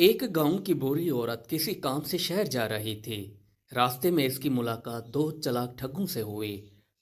एक गांव की बूढ़ी औरत किसी काम से शहर जा रही थी। रास्ते में इसकी मुलाकात दो चालाक ठगों से हुई।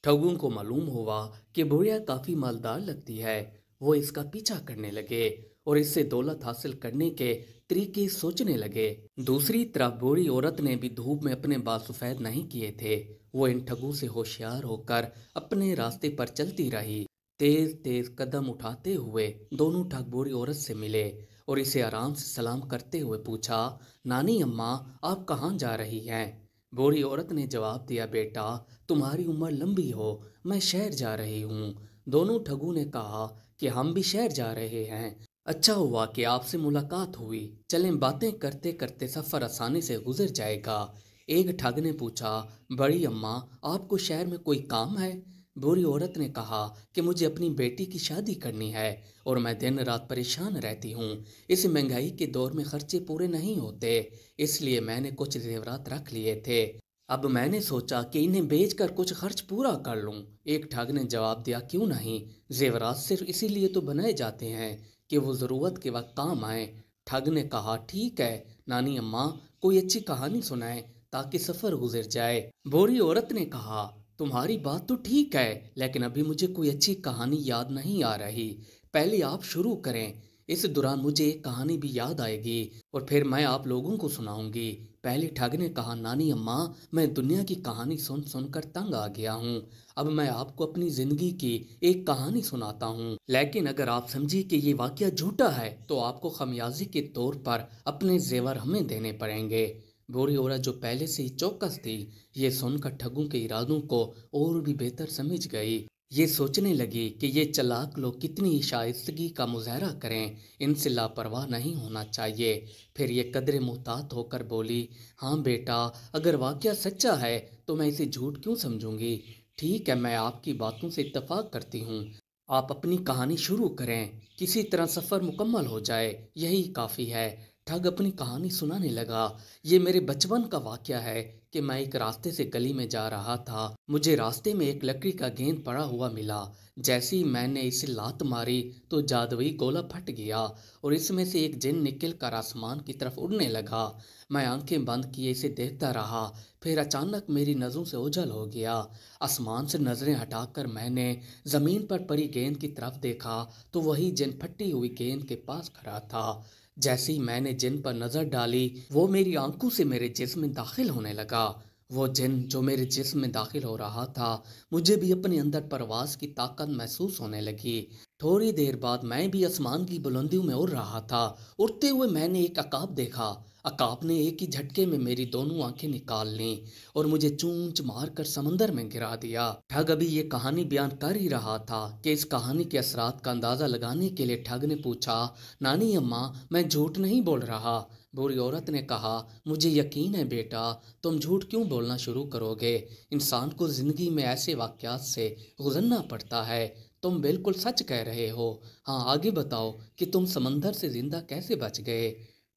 ठगों को मालूम हुआ कि बुढ़िया काफी मालदार लगती है। वो इसका पीछा करने लगे और इससे दौलत हासिल करने के तरीके सोचने लगे। दूसरी तरफ बूढ़ी औरत ने भी धूप में अपने बाल सफेद नहीं किए थे। वो इन ठगों से होशियार होकर अपने रास्ते पर चलती रही। तेज तेज कदम उठाते हुए दोनों ठग बूढ़ी औरत से मिले और इसे आराम से सलाम करते हुए पूछा, नानी अम्मा, आप कहाँ जा रही हैं? बूढ़ी औरत ने जवाब दिया, बेटा, तुम्हारी उम्र लंबी हो, मैं शहर जा रही हूँ। दोनों ठगों ने कहा कि हम भी शहर जा रहे हैं। अच्छा हुआ कि आपसे मुलाकात हुई। चलें, बातें करते करते सफर आसानी से गुजर जाएगा। एक ठग ने पूछा, बड़ी अम्मा, आपको शहर में कोई काम है? बूढ़ी औरत ने कहा कि मुझे अपनी बेटी की शादी करनी है और मैं दिन रात परेशान रहती हूँ। इस महंगाई के दौर में खर्चे पूरे नहीं होते, इसलिए मैंने कुछ जेवरात रख लिए थे। अब मैंने सोचा कि इन्हें बेचकर कुछ खर्च पूरा कर लूं। एक ठग ने जवाब दिया, क्यों नहीं, जेवरात सिर्फ इसीलिए तो बनाए जाते हैं कि वो ज़रूरत के वक्त काम आए। ठग ने कहा, ठीक है नानी अम्मा, कोई अच्छी कहानी सुनाए ताकि सफ़र गुजर जाए। बूढ़ी औरत ने कहा, तुम्हारी बात तो ठीक है, लेकिन अभी मुझे कोई अच्छी कहानी याद नहीं आ रही। पहले आप शुरू करें, इस दौरान मुझे एक कहानी भी याद आएगी और फिर मैं आप लोगों को सुनाऊंगी। पहले ठग ने कहा, नानी अम्मा, मैं दुनिया की कहानी सुन सुनकर तंग आ गया हूँ। अब मैं आपको अपनी जिंदगी की एक कहानी सुनाता हूँ, लेकिन अगर आप समझी कि ये वाकया झूठा है तो आपको खमियाजी के तौर पर अपने जेवर हमें देने पड़ेंगे। बूढ़ी औरत, जो पहले से ही चौकस थी, ये सुनकर ठगों के इरादों को और भी बेहतर समझ गई। ये सोचने लगी कि ये चालाक लोग कितनी ही शाइस्तगी का मुजाहरा करें, इनसे लापरवाह नहीं होना चाहिए। फिर ये कदरे मुहतात होकर बोली, हाँ बेटा, अगर वाकया सच्चा है तो मैं इसे झूठ क्यों समझूंगी। ठीक है, मैं आपकी बातों से इत्तेफाक करती हूँ। आप अपनी कहानी शुरू करें, किसी तरह सफ़र मुकम्मल हो जाए, यही काफ़ी है। ठग अपनी कहानी सुनाने लगा, ये मेरे बचपन का वाकया है कि मैं एक रास्ते से गली में जा रहा था। मुझे रास्ते में एक लकड़ी का गेंद पड़ा हुआ मिला। जैसे ही मैंने इसे लात मारी तो जादुई गोला फट गया और इसमें से एक जिन निकल कर आसमान की तरफ उड़ने लगा। मैं आंखें बंद किए इसे देखता रहा, फिर अचानक मेरी नज़रों से ओझल हो गया। आसमान से नज़रें हटाकर मैंने ज़मीन पर पड़ी गेंद की तरफ देखा तो वही जिन फटी हुई गेंद के पास खड़ा था। जैसे ही मैंने जिन पर नजर डाली, वो मेरी आंखों से मेरे जिस्म में दाखिल होने लगा। वो जिन जो मेरे जिस्म में दाखिल हो रहा था, मुझे भी अपने अंदर परवाज की ताकत महसूस होने लगी। थोड़ी देर बाद मैं भी आसमान की बुलंदियों में उड़ रहा था। उड़ते हुए मैंने एक अकाब देखा। अकाब ने एक ही झटके में मेरी दोनों आंखें निकाल लीं और मुझे चूंच मारकर समंदर में गिरा दिया। ठग अभी ये कहानी बयान कर ही रहा था कि इस कहानी के असरात का अंदाजा लगाने के लिए ठग ने पूछा, नानी अम्मा, मैं झूठ नहीं बोल रहा। बूढ़ी औरत ने कहा, मुझे यकीन है बेटा, तुम झूठ क्यों बोलना शुरू करोगे। इंसान को जिंदगी में ऐसे वाकयात से गुजरना पड़ता है। तुम बिल्कुल सच कह रहे हो। हाँ, आगे बताओ कि तुम समंदर से जिंदा कैसे बच गए।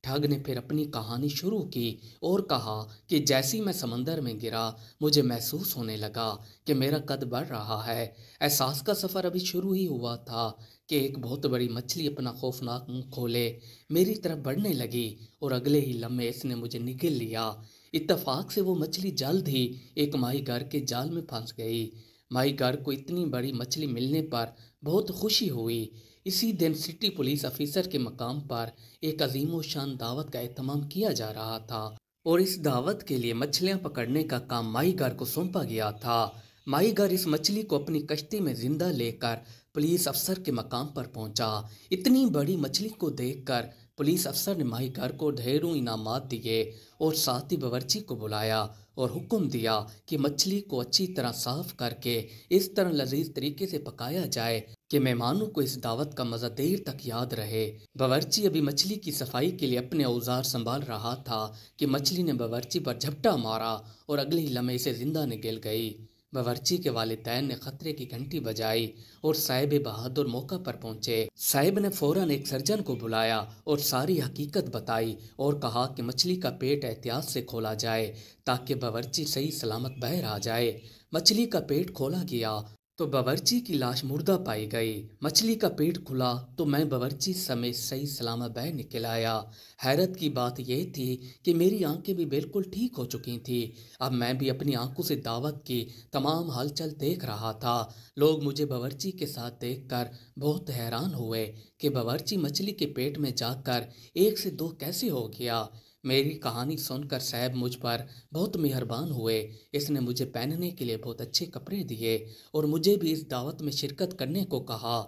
ठग ने फिर अपनी कहानी शुरू की और कहा कि जैसे ही मैं समंदर में गिरा, मुझे महसूस होने लगा कि मेरा कद बढ़ रहा है। एहसास का सफ़र अभी शुरू ही हुआ था कि एक बहुत बड़ी मछली अपना खौफनाक मुंह खोले मेरी तरफ बढ़ने लगी और अगले ही लम्हे इसने मुझे निगल लिया। इत्तेफाक से वो मछली जल्द ही एक माहीगर के जाल में फंस गई। माहीगर को इतनी बड़ी मछली मिलने पर बहुत खुशी हुई। इसी दिन सिटी पुलिस ऑफिसर के मकाम पर एक अजीम शान दावत का एहतमाम किया जा रहा था और इस दावत के लिए मछलियां पकड़ने का काम माहीगर को सौंपा गया था। माहीगर इस मछली को अपनी कश्ती में जिंदा लेकर पुलिस अफसर के मकाम पर पहुंचा। इतनी बड़ी मछली को देखकर पुलिस अफसर ने माहीगर को ढेरों इनामात दिए और साथ ही बावर्ची को बुलाया और हुक्म दिया कि मछली को अच्छी तरह साफ करके इस तरह लजीज तरीके से पकाया जाए कि मेहमानों को इस दावत का मजा देर तक याद रहे। बावर्ची अभी मछली की सफाई के लिए अपने औजार संभाल रहा था कि मछली ने बावर्ची पर झपटा मारा और अगले ही लम्हे से जिंदा निकल गई। बावर्ची के वालिदैन ने खतरे की घंटी बजाई और साहिब बहादुर मौका पर पहुंचे। साहिब ने फौरन एक सर्जन को बुलाया और सारी हकीकत बताई और कहा कि मछली का पेट एहतियात से खोला जाए ताकि बावर्ची सही सलामत बाहर आ जाए। मछली का पेट खोला गया تو باورچی کی لاش مردہ پائی گئی۔ مچھلی کا پیٹ کھلا تو میں باورچی سمیت صحیح سلامت باہر نکل آیا۔ حیرت کی بات یہ تھی کہ میری آنکھیں بھی بالکل ٹھیک ہو چکی تھیں۔ اب میں بھی اپنی آنکھوں سے دعوت کی تمام ہلچل دیکھ رہا تھا۔ لوگ مجھے باورچی کے ساتھ دیکھ کر بہت حیران ہوئے کہ باورچی مچھلی کے پیٹ میں جا کر 1 سے 2 کیسے ہو گیا۔ میری کہانی سن کر صاحب مجھ پر بہت مہربان ہوئے۔ اس نے مجھے پہننے کے لیے بہت اچھے کپڑے دیے اور مجھے بھی اس دعوت میں شرکت کرنے کو کہا۔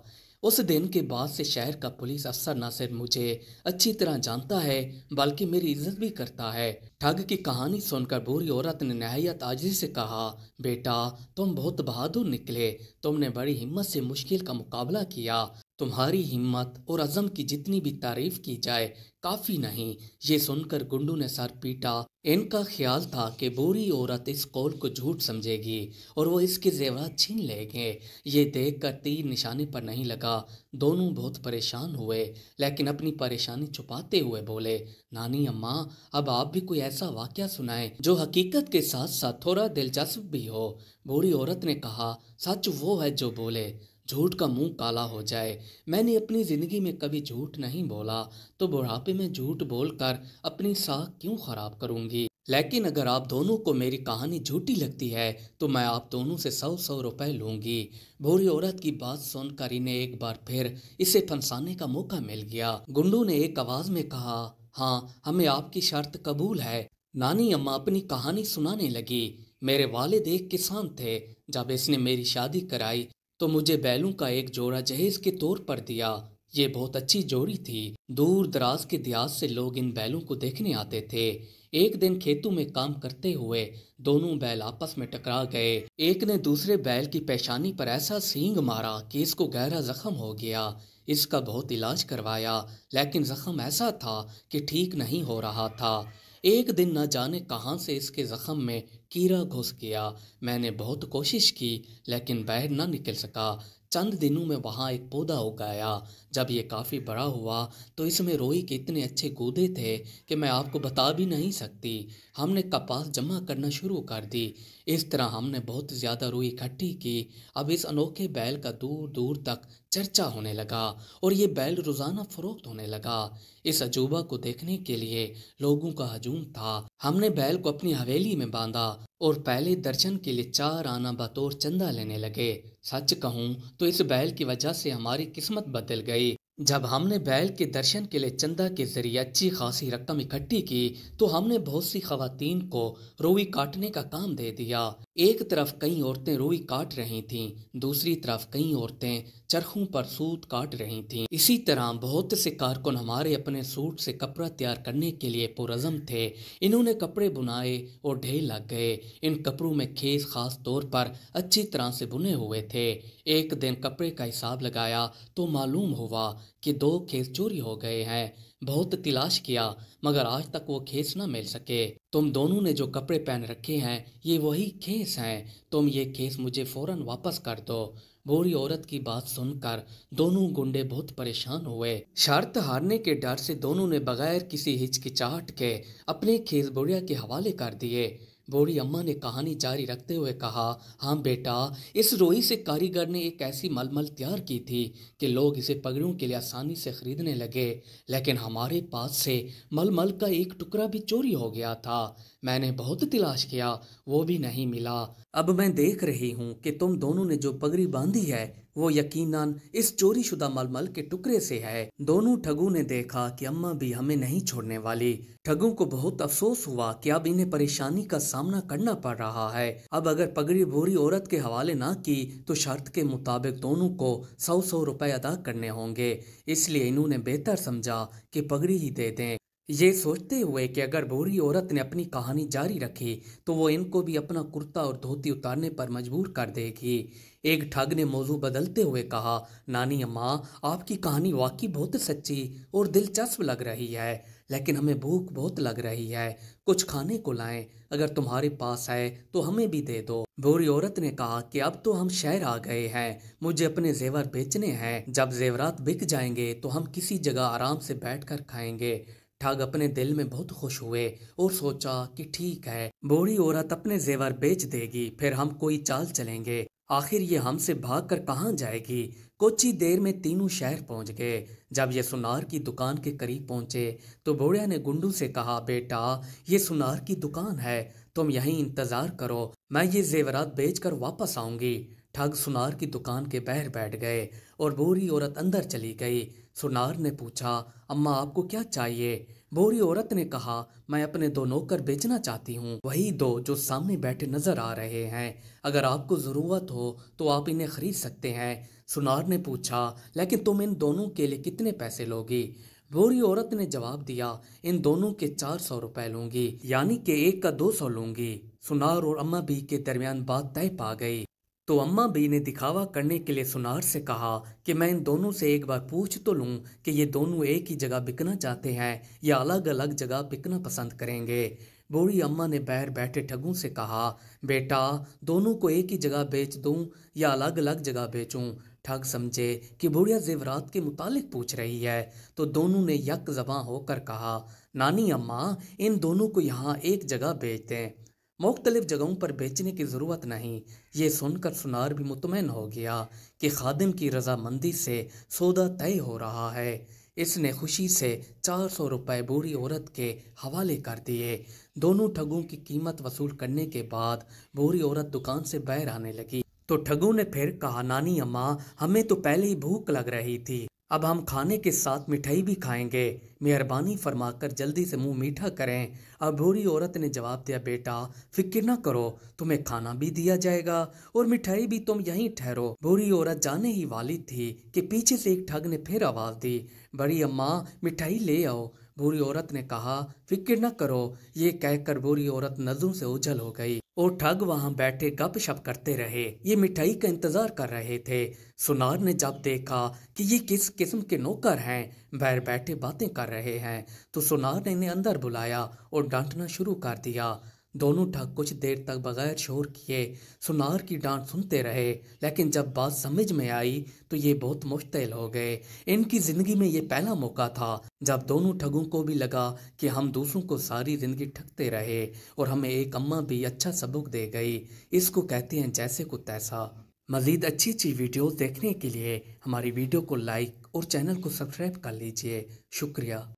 اس دن کے بعد سے شہر کا پولیس افسر نہ صرف مجھے اچھی طرح جانتا ہے بلکہ میری عزت بھی کرتا ہے۔ ٹھگ کی کہانی سن کر بوڑھی عورت نے نہایت عاجزی سے کہا، بیٹا تم بہت بہادر نکلے، تم نے بڑی ہمت سے مشکل کا مقابلہ کیا۔ تمہاری ہمت اور عزم کی جتنی بھی تعریف کی جائے کافی نہیں۔ یہ سن کر گنڈو نے سر پیٹا۔ ان کا خیال تھا کہ بوڑھی عورت اس قول کو جھوٹ سمجھے گی اور وہ اس کے زیورات چھین لیں گے۔ یہ دیکھ کر تیر نشانے پر نہیں لگا۔ دونوں بہت پریشان ہوئے لیکن اپنی پریشانی چھپاتے ہوئے بولے، نانی اماں اب آپ بھی کوئی ایسا واقعہ سنائیں جو حقیقت کے ساتھ ساتھ تھوڑا دلچسپ بھی ہو۔ بوڑھی عورت نے کہا، سچ وہ ہے جو بولے، جھوٹ کا منہ کالا ہو جائے۔ میں نے اپنی زندگی میں کبھی جھوٹ نہیں بولا تو بڑھاپے میں جھوٹ بول کر اپنی ساکھ کیوں خراب کروں گی؟ لیکن اگر آپ دونوں کو میری کہانی جھوٹی لگتی ہے تو میں آپ دونوں سے 100 روپے لوں گی۔ بوڑھی عورت کی بات سن کر انہیں ایک بار پھر اسے پھنسانے کا موقع مل گیا۔ گنڈو نے ایک آواز میں کہا، ہاں ہمیں آپ کی شرط قبول ہے۔ نانی اماں اپنی کہانی سنانے لگی، میرے والد ایک کسان تھے۔ جب اس نے میری شادی کرائی تو مجھے بیلوں کا ایک جوڑا جہیز کے طور پر دیا۔ یہ بہت اچھی جوڑی تھی۔ دور دراز کے دیہات سے لوگ ان بیلوں کو دیکھنے آتے تھے۔ ایک دن کھیتوں میں کام کرتے ہوئے دونوں بیل آپس میں ٹکرا گئے۔ ایک نے دوسرے بیل کی پیشانی پر ایسا سینگ مارا کہ اس کو گہرا زخم ہو گیا۔ اس کا بہت علاج کروایا لیکن زخم ایسا تھا کہ ٹھیک نہیں ہو رہا تھا۔ ایک دن نہ جانے کہاں سے اس کے زخم میں کیڑا گھس گیا۔ میں نے بہت کوشش کی لیکن باہر نہ نکل سکا۔ چند دنوں میں وہاں ایک پودا اگایا۔ جب یہ کافی بڑا ہوا تو اس میں روئی کے اتنے اچھے گودے تھے کہ میں آپ کو بتا بھی نہیں سکتی۔ ہم نے کپاس جمع کرنا شروع کر دی۔ اس طرح ہم نے بہت زیادہ روئی اکٹھی کی۔ اب اس انوکھے بیل کا دور دور تک چرچا ہونے لگا اور یہ بیل روزانہ فروخت ہونے لگا۔ اس عجوبہ کو دیکھنے کے لیے لوگوں کا ہجوم تھا۔ ہم نے بیل کو اپنی حویلی میں باندھا اور پہلے درجن کے لیے 4 آنا بطور چندہ لینے لگے۔ سچ کہوں تو اس بیل کی وجہ سے ہماری قسمت بدل گئی۔ جب ہم نے بیل کے درشن کے لیے چندہ کے ذریعے اچھی خاصی رقم اکٹھی کی تو ہم نے بہت سی خواتین کو روئی کاٹنے کا کام دے دیا۔ ایک طرف کئی عورتیں روئی کاٹ رہی تھیں، دوسری طرف کئی عورتیں چرخوں پر سوت کاٹ رہی تھیں۔ اسی طرح بہت سے کارکن ہمارے اپنے سوٹ سے کپڑا تیار کرنے کے لیے پرعزم تھے۔ انہوں نے کپڑے بنائے اور ڈھیر لگ گئے۔ ان کپڑوں میں کھیس خاص طور پر اچھی طرح سے بنے ہوئے تھے۔ ایک دن کپڑے کا حساب لگایا تو معلوم ہوا کہ 2 کھیس چوری ہو گئے ہیں۔ بہت تلاش کیا مگر آج تک وہ کھیس نہ مل سکے۔ تم دونوں نے جو کپڑے پہن رکھے ہیں یہ وہی کھیس ہیں۔ تم یہ کھیس مجھے فوراً واپس کر دو۔ بوڑھی عورت کی بات سن کر دونوں گنڈے بہت پریشان ہوئے۔ شرط ہارنے کے ڈر سے دونوں نے بغیر کسی ہچکچاہٹ کے اپنے کھیس بڑھیا کے حوالے کر دیے۔ بوڑھی اماں نے کہانی جاری رکھتے ہوئے کہا، ہاں بیٹا، اس روئی سے کاریگر نے ایک ایسی ململ تیار کی تھی کہ لوگ اسے پگڑیوں کے لیے آسانی سے خریدنے لگے، لیکن ہمارے پاس سے ململ کا ایک ٹکڑا بھی چوری ہو گیا تھا۔ میں نے بہت تلاش کیا، وہ بھی نہیں ملا۔ اب میں دیکھ رہی ہوں کہ تم دونوں نے جو پگڑی باندھی ہے وہ یقیناً اس چوری شدہ ململ کے ٹکڑے سے ہے۔ دونوں ٹھگوں نے دیکھا کہ اماں بھی ہمیں نہیں چھوڑنے والی۔ ٹھگوں کو بہت افسوس ہوا کہ اب انہیں پریشانی کا سامنا کرنا پڑ رہا ہے۔ اب اگر پگڑی بوڑھی عورت کے حوالے نہ کی تو شرط کے مطابق دونوں کو 100 روپے ادا کرنے ہوں گے۔ اس لیے انہوں نے بہتر سمجھا کہ پگڑی ہی دے دیں۔ یہ سوچتے ہوئے کہ اگر بوڑھی عورت نے اپنی کہانی جاری رکھی تو وہ ان کو بھی اپنا کرتا اور دھوتی اتارنے پر مجبور کر دے گی۔ ایک ٹھگ نے موضوع بدلتے ہوئے کہا، نانی اماں آپ کی کہانی واقعی بہت سچی اور دلچسپ لگ رہی ہے، لیکن ہمیں بھوک بہت لگ رہی ہے، کچھ کھانے کو لائیں، اگر تمہارے پاس ہے تو ہمیں بھی دے دو۔ بوڑھی عورت نے کہا کہ اب تو ہم شہر آ گئے ہیں، مجھے اپنے زیور بیچنے ہیں، جب زیورات بک جائیں گے تو ہم کسی جگہ آرام سے بیٹھ کر کھائیں گے۔ ٹھگ اپنے دل میں بہت خوش ہوئے اور سوچا کہ ٹھیک ہے، بوڑھی عورت اپنے زیور بیچ دے گی، پھر ہم کوئی چال چلیں گے۔ आखिर ये हमसे भाग कर कहाँ जाएगी। कुछ ही देर में तीनों शहर पहुंच गए। जब ये सुनार की दुकान के करीब पहुंचे तो बुढ़िया ने गुंडू से कहा, बेटा ये सुनार की दुकान है, तुम यहीं इंतजार करो, मैं ये जेवरात बेचकर वापस आऊंगी। ठग सुनार की दुकान के बाहर बैठ गए और बूढ़ी औरत अंदर चली गई। सुनार ने पूछा, अम्मा आपको क्या चाहिए। बूढ़ी औरत ने कहा, मैं अपने दो नौकर बेचना चाहती हूँ, वही दो जो सामने बैठे नजर आ रहे हैं। अगर आपको जरूरत हो तो आप इन्हें खरीद सकते हैं। सुनार ने पूछा, लेकिन तुम इन दोनों के लिए कितने पैसे लोगी। बूढ़ी औरत ने जवाब दिया, इन दोनों के 400 रुपए लूंगी, यानी कि एक का 200 लूंगी। सुनार और अम्मा बी के दरमियान बात तय पा गई। तो अम्मा बी ने दिखावा करने के लिए सुनार से कहा कि मैं इन दोनों से एक बार पूछ तो लूं कि ये दोनों एक ही जगह बिकना चाहते हैं या अलग अलग जगह बिकना पसंद करेंगे। बूढ़ी अम्मा ने बाहर बैठे ठगों से कहा, बेटा दोनों को एक ही जगह बेच दूं या अलग अलग जगह बेचूं। ठग समझे कि बुढ़िया जेवरात के मुतालिक पूछ रही है तो दोनों ने यक ज़बां होकर कहा, नानी अम्मा इन दोनों को यहाँ एक जगह बेच दें, मुख्तलिफ जगहों पर बेचने की ज़रूरत नहीं। ये सुनकर सुनार भी मुतमईन हो गया कि खादिम की रजामंदी से सौदा तय हो रहा है। इसने खुशी से 400 रुपये बूढ़ी औरत के हवाले कर दिए। दोनों ठगों की कीमत वसूल करने के बाद बूढ़ी औरत दुकान से बाहर आने लगी तो ठगों ने फिर कहा, नानी अम्मा हमें तो पहले ही भूख लग रही थी, अब हम खाने के साथ मिठाई भी खाएंगे, मेहरबानी फरमाकर जल्दी से मुंह मीठा करें। अब बूढ़ी औरत ने जवाब दिया, बेटा फिक्र ना करो, तुम्हें खाना भी दिया जाएगा और मिठाई भी, तुम यहीं ठहरो। बूढ़ी औरत जाने ही वाली थी कि पीछे से एक ठग ने फिर आवाज दी, बड़ी अम्मा मिठाई ले आओ। बूढ़ी औरत ने कहा, फिक्र न करो। ये कहकर बूढ़ी औरत नजरों से ओझल हो गई और ठग वहां बैठे गपशप करते रहे। ये मिठाई का इंतजार कर रहे थे। सुनार ने जब देखा कि ये किस किस्म के नौकर हैं, बाहर बैठे बातें कर रहे हैं, तो सुनार ने इन्हें अंदर बुलाया और डांटना शुरू कर दिया। दोनों ठग कुछ देर तक बगैर शोर किए सुनार की डांट सुनते रहे, लेकिन जब बात समझ में आई तो ये बहुत मुश्तिल हो गए। इनकी जिंदगी में ये पहला मौका था जब दोनों ठगों को भी लगा कि हम दूसरों को सारी जिंदगी ठगते रहे और हमें एक अम्मा भी अच्छा सबक दे गई। इसको कहते हैं जैसे को तैसा। मजीद अच्छी अच्छी वीडियोस देखने के लिए हमारी वीडियो को लाइक और चैनल को सब्सक्राइब कर लीजिए। शुक्रिया।